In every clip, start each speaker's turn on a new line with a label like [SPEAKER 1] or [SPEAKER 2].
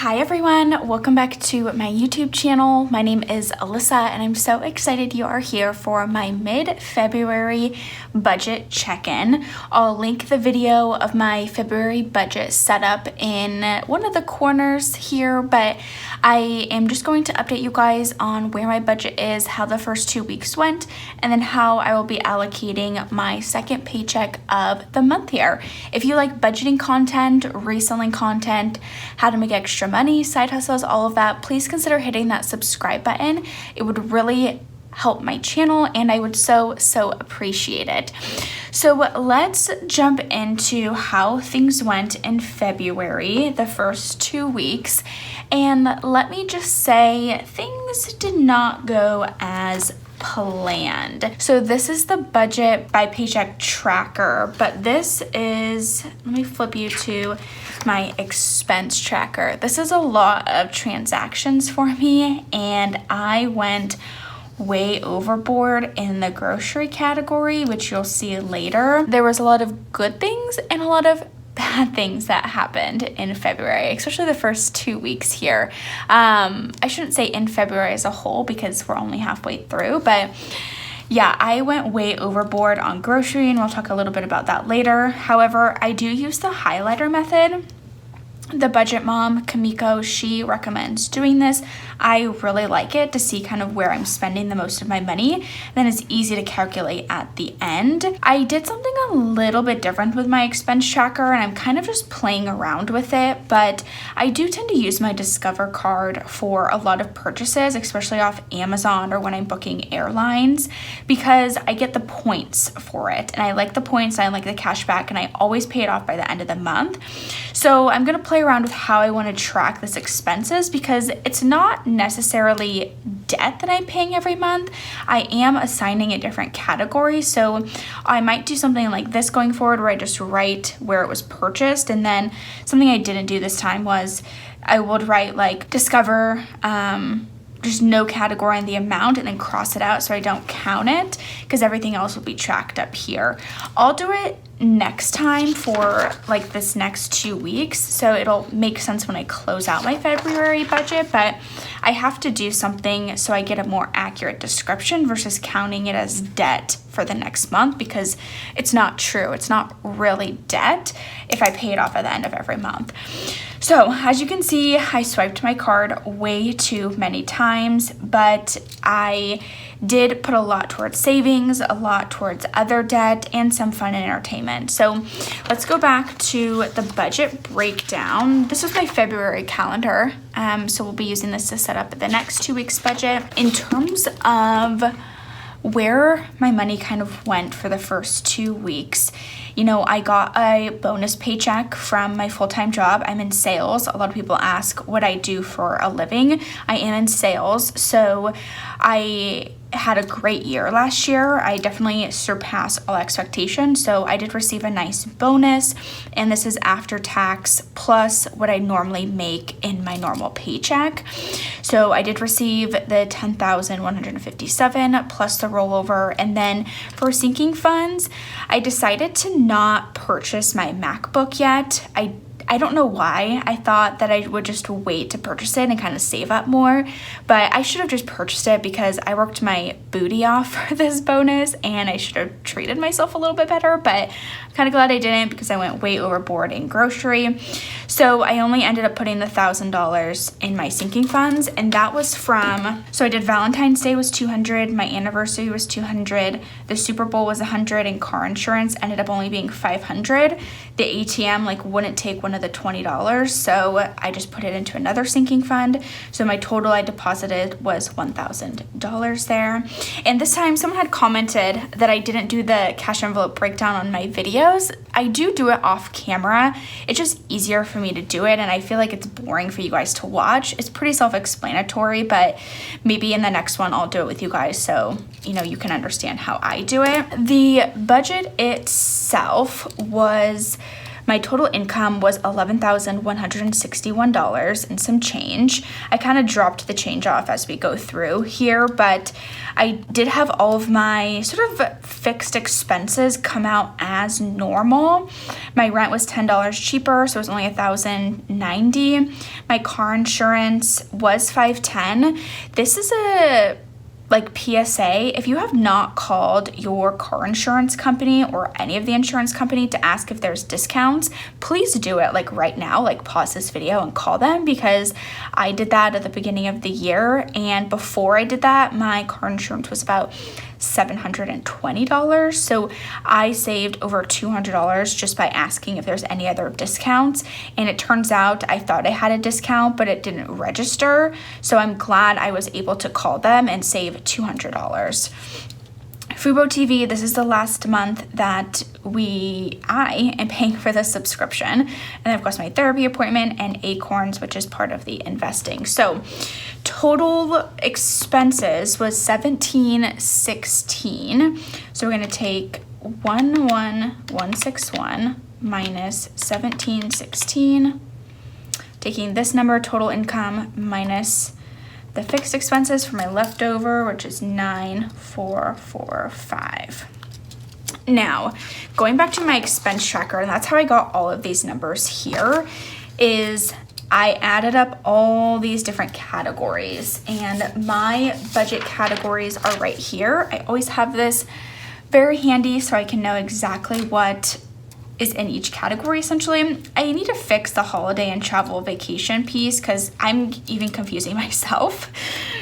[SPEAKER 1] Hi everyone, welcome back to my YouTube channel. My name is Alyssa and I'm so excited you are here for my mid-February budget check-in. I'll link the video of my February budget setup in one of the corners here, but I am just going to update you guys on where my budget is, how the first 2 weeks went, and then how I will be allocating my second paycheck of the month here. If you like budgeting content, reselling content, how to make extra money, side hustles, all of that, please consider hitting that subscribe button. It would really help my channel and I would so appreciate it. So let's jump into how things went in February, the first 2 weeks. And let me just say, things did not go as planned. So this is the budget by paycheck tracker, but this is, let me flip you to my expense tracker. This is a lot of transactions for me and I went way overboard in the grocery category, which you'll see later. There was a lot of good things and a lot of bad things that happened in February, especially the first 2 weeks here. I shouldn't say in February as a whole because we're only halfway through, but yeah, I went way overboard on grocery and we'll talk a little bit about that later. However, I do use the highlighter method. The budget mom, Kamiko, she recommends doing this. I really like it to see kind of where I'm spending the most of my money. Then it's easy to calculate at the end. I did something a little bit different with my expense tracker and I'm kind of just playing around with it, but I do tend to use my Discover card for a lot of purchases, especially off Amazon or when I'm booking airlines, because I get the points for it. And I like the points, I like the cash back, and I always pay it off by the end of the month. So I'm gonna play around with how I want to track this expenses because it's not necessarily debt that I'm paying every month. I am assigning a different category, so I might do something like this going forward where I just write where it was purchased, and then something I didn't do this time was I would write like Discover, just no category in the amount, and then cross it out so I don't count it because everything else will be tracked up here. I'll do it next time for like this next 2 weeks, so it'll make sense when I close out my February budget, but I have to do something so I get a more accurate description versus counting it as debt for the next month, because it's not true. It's not really debt if I pay it off at the end of every month. So as you can see, I swiped my card way too many times, but I did put a lot towards savings, a lot towards other debt, and some fun and entertainment. So let's go back to the budget breakdown. This is my February calendar. So we'll be using this to set up the next 2 weeks budget. In terms of where my money kind of went for the first 2 weeks, you know, I got a bonus paycheck from my full-time job. I'm in sales. A lot of people ask what I do for a living. I am in sales, so I had a great year last year. I definitely surpassed all expectations. So I did receive a nice bonus, and this is after tax plus what I normally make in my normal paycheck. So I did receive the $10,157 plus the rollover. And then for sinking funds, I decided to not purchase my MacBook yet. I don't know why. I thought that I would just wait to purchase it and kind of save up more, but I should have just purchased it because I worked my booty off for this bonus and I should have treated myself a little bit better, but I'm kind of glad I didn't because I went way overboard in grocery. So I only ended up putting the $1,000 in my sinking funds, and that was from, so I did Valentine's Day was $200, my anniversary was $200, the Super Bowl was $100, and car insurance ended up only being $500. The ATM wouldn't take one of the $20, so I just put it into another sinking fund. So my total I deposited was $1,000 there. And this time someone had commented that I didn't do the cash envelope breakdown on my videos. I do it off camera. It's just easier for me to do it, and I feel like it's boring for you guys to watch. It's pretty self-explanatory, but maybe in the next one I'll do it with you guys so you can understand how I do it. The budget itself was My total income was $11,161 and some change. I kind of dropped the change off as we go through here, but I did have all of my sort of fixed expenses come out as normal. My rent was $10 cheaper, so it was only $1,090. My car insurance was $510. This is a PSA, if you have not called your car insurance company or any of the insurance company to ask if there's discounts, please do it right now, pause this video and call them, because I did that at the beginning of the year, and before I did that, my car insurance was about $720. So I saved over $200 just by asking if there's any other discounts. And it turns out I thought I had a discount, but it didn't register. So I'm glad I was able to call them and save $200. Fubo TV, this is the last month that I am paying for the subscription. And then of course my therapy appointment and Acorns, which is part of the investing. So total expenses was $1,716. So we're gonna take 11161 minus 1,716, taking this number, total income, minus the fixed expenses for my leftover, which is 9,445. Now, going back to my expense tracker, and that's how I got all of these numbers here, is I added up all these different categories, and my budget categories are right here. I always have this very handy so I can know exactly what is in each category essentially. I need to fix the holiday and travel vacation piece because I'm even confusing myself.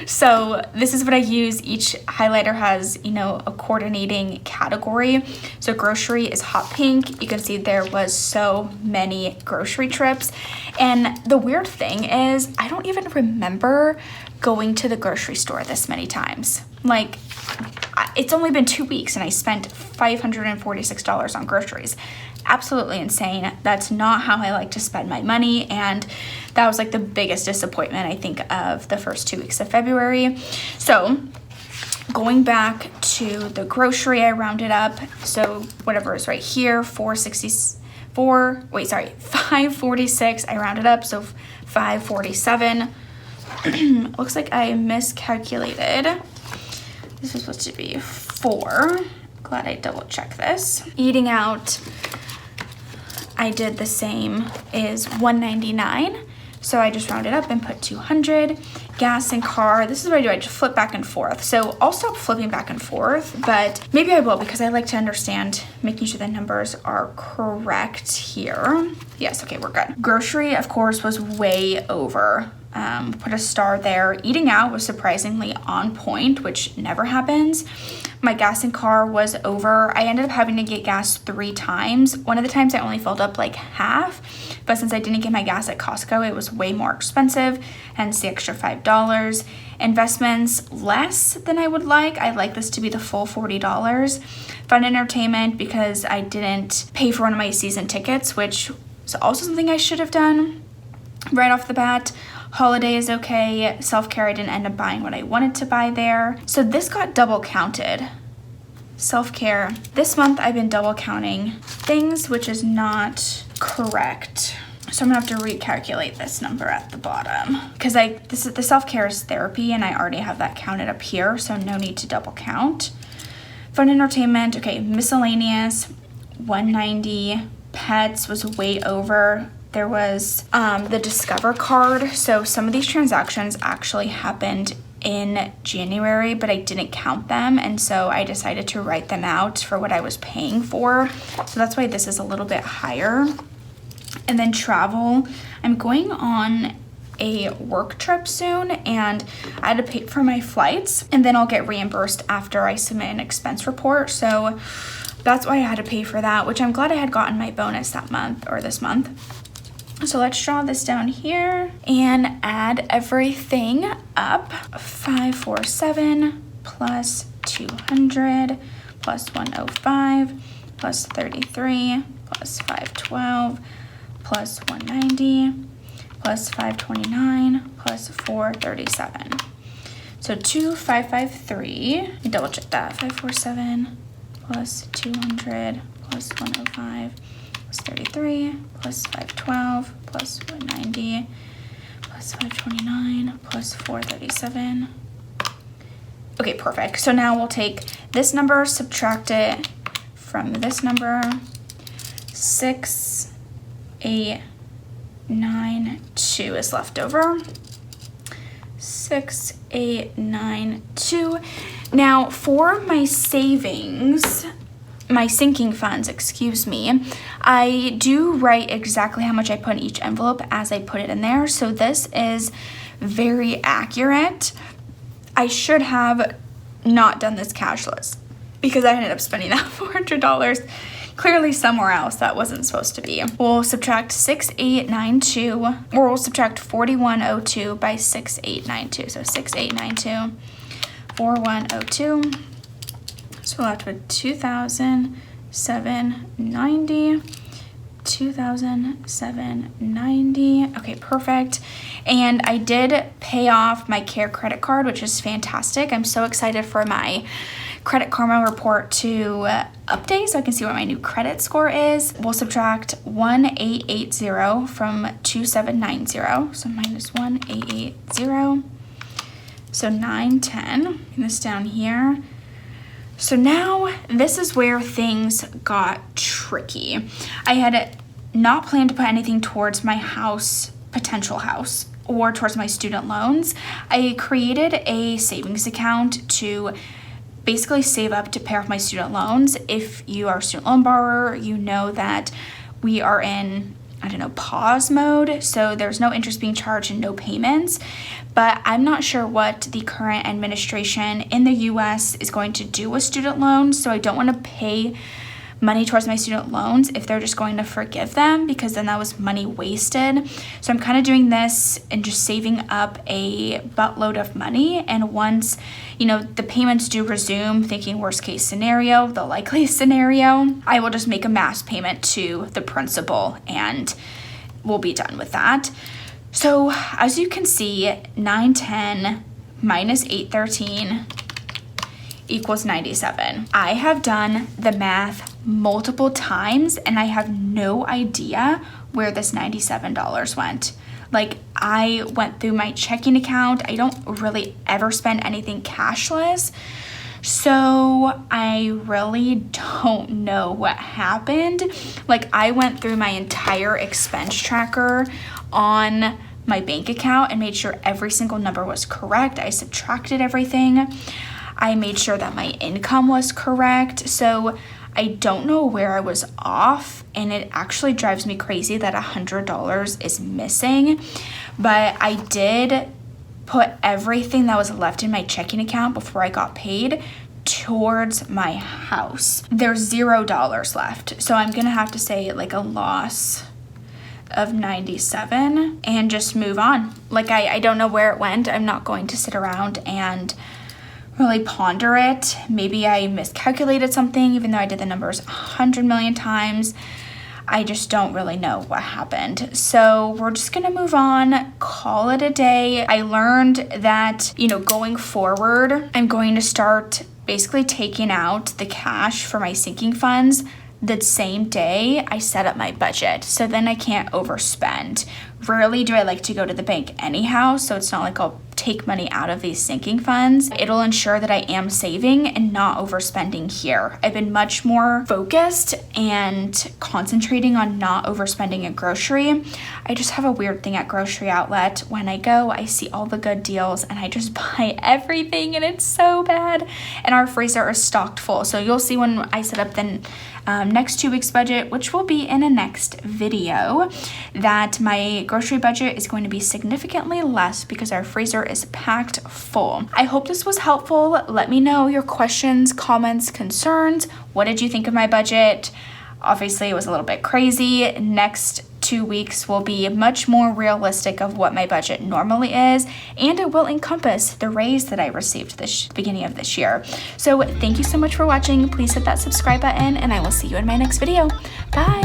[SPEAKER 1] So this is what I use. Each highlighter has, a coordinating category. So grocery is hot pink. You can see there was so many grocery trips. And the weird thing is I don't even remember going to the grocery store this many times. It's only been 2 weeks and I spent $546 on groceries. Absolutely insane. That's not how I like to spend my money, and that was the biggest disappointment I think of the first 2 weeks of February. So going back to the grocery, I rounded up, so whatever is right here, 546, I rounded up, so 547. Looks like I miscalculated. This was supposed to be 4. Glad I double checked this. Eating out, I did the same, is $199. So I just rounded up and put 200. Gas and car, this is what I do. I just flip back and forth. So I'll stop flipping back and forth, but maybe I will because I like to understand making sure the numbers are correct here. Yes, okay, we're good. Grocery, of course, was way over. Put a star there. Eating out was surprisingly on point, which never happens. My gas and car was over. I ended up having to get gas 3 times. One of the times I only filled up half, but since I didn't get my gas at Costco, it was way more expensive, hence the extra $5. Investments, less than I would like. I'd like this to be the full $40. Fun entertainment, because I didn't pay for one of my season tickets, which is also something I should have done right off the bat. Holiday is okay. Self-care, I didn't end up buying what I wanted to buy there. So this got double counted. Self-care. This month I've been double counting things, which is not correct. So I'm gonna have to recalculate this number at the bottom, because the self-care is therapy and I already have that counted up here, so no need to double count. Fun entertainment, okay, miscellaneous, $190. Pets was way over. There was the Discover card. So some of these transactions actually happened in January, but I didn't count them. And so I decided to write them out for what I was paying for. So that's why this is a little bit higher. And then travel, I'm going on a work trip soon and I had to pay for my flights, and then I'll get reimbursed after I submit an expense report. So that's why I had to pay for that, which I'm glad I had gotten my bonus that month or this month. So let's draw this down here and add everything up. 547 plus 200 plus 105 plus 33 plus 512 plus 190 plus 529 plus 437. So 2553, double check that, 547 plus 200 plus 105 plus 33 plus 512 plus 190 plus 529 plus 437. Okay, perfect. So now we'll take this number, subtract it from this number. 6892 is left over. 6892. Now for my savings, my sinking funds, excuse me, I do write exactly how much I put in each envelope as I put it in there. So this is very accurate. I should have not done this cashless because I ended up spending that $400 clearly somewhere else that wasn't supposed to be. We'll subtract 6892, or we'll subtract 4102 by 6892. So 6892, 4102. So we're left with 2,790. 2,790. Okay, perfect. And I did pay off my Care credit card, which is fantastic. I'm so excited for my Credit Karma report to update so I can see what my new credit score is. We'll subtract 1880 from 2790. So minus 1880. So 910. Bring this down here. So now this is where things got tricky. I had not planned to put anything towards my house, potential house, or towards my student loans. I created a savings account to basically save up to pay off my student loans. If you are a student loan borrower, you know that we are in, pause mode. So there's no interest being charged and no payments. But I'm not sure what the current administration in the US is going to do with student loans. So I don't want to pay money towards my student loans if they're just going to forgive them, because then that was money wasted. So I'm kind of doing this and just saving up a buttload of money. And once, the payments do resume, thinking worst case scenario, the likely scenario, I will just make a mass payment to the principal and we'll be done with that. So as you can see, 910 minus 813 equals 97. I have done the math multiple times and I have no idea where this $97 went. Like, I went through my checking account. I don't really ever spend anything cashless. So I really don't know what happened. Like, I went through my entire expense tracker on my bank account and made sure every single number was correct. I subtracted everything. I made sure that my income was correct. So I don't know where I was off, and it actually drives me crazy that $100 is missing. But I did put everything that was left in my checking account before I got paid towards my house. There's $0 left. So I'm gonna have to say like a loss of 97 and just move on. Like, I don't know where it went. I'm not going to sit around and really ponder it. Maybe I miscalculated something, even though I did the numbers 100 million times. I just don't really know what happened. So we're just gonna move on, call it a day. I learned that, going forward, I'm going to start basically taking out the cash for my sinking funds the same day I set up my budget. So then I can't overspend. Rarely do I like to go to the bank anyhow, so it's not like I'll take money out of these sinking funds. It'll ensure that I am saving and not overspending here. I've been much more focused and concentrating on not overspending in grocery. I just have a weird thing at grocery outlet. When I go, I see all the good deals and I just buy everything, and it's so bad. And our freezer is stocked full. So you'll see when I set up the next 2 weeks budget, which will be in a next video, that my grocery budget is going to be significantly less because our freezer is packed full. I hope this was helpful. Let me know your questions, comments, concerns. What did you think of my budget? Obviously, it was a little bit crazy. Next 2 weeks will be much more realistic of what my budget normally is, and it will encompass the raise that I received this beginning of this year. So thank you so much for watching. Please hit that subscribe button, and I will see you in my next video. Bye.